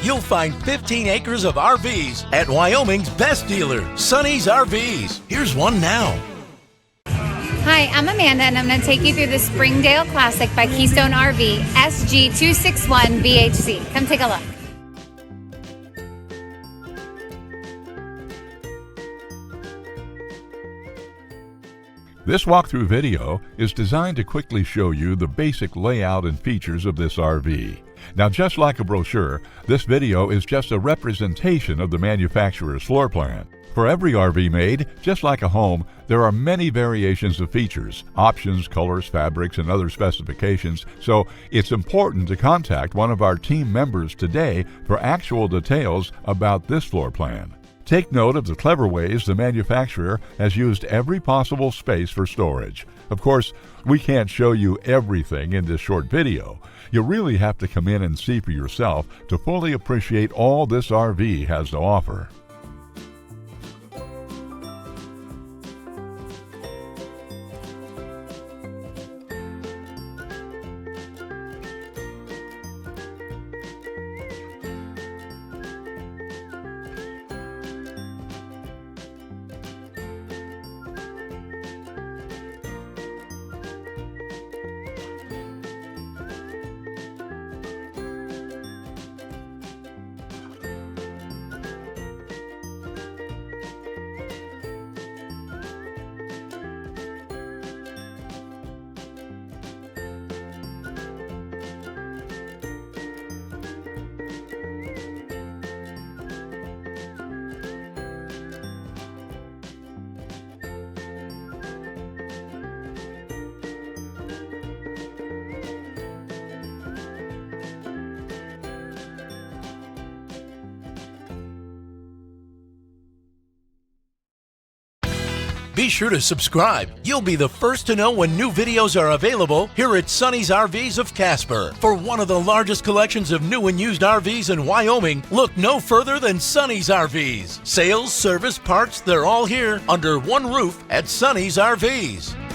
you'll find 15 acres of RVs at Wyoming's best dealer, Sonny's RVs. Here's one now. Hi, I'm Amanda, and I'm going to take you through the Springdale Classic by Keystone RV SG261BHC. Come take a look. This walkthrough video is designed to quickly show you the basic layout and features of this RV. Now, just like a brochure, this video is just a representation of the manufacturer's floor plan. For every RV made, just like a home, there are many variations of features, options, colors, fabrics, and other specifications, so it's important to contact one of our team members today for actual details about this floor plan. Take note of the clever ways the manufacturer has used every possible space for storage. Of course, we can't show you everything in this short video. You really have to come in and see for yourself to fully appreciate all this RV has to offer. Be sure to subscribe. You'll be the first to know when new videos are available here at Sonny's RVs of Casper. For one of the largest collections of new and used RVs in Wyoming, look no further than Sonny's RVs. Sales, service, parts, they're all here under one roof at Sonny's RVs.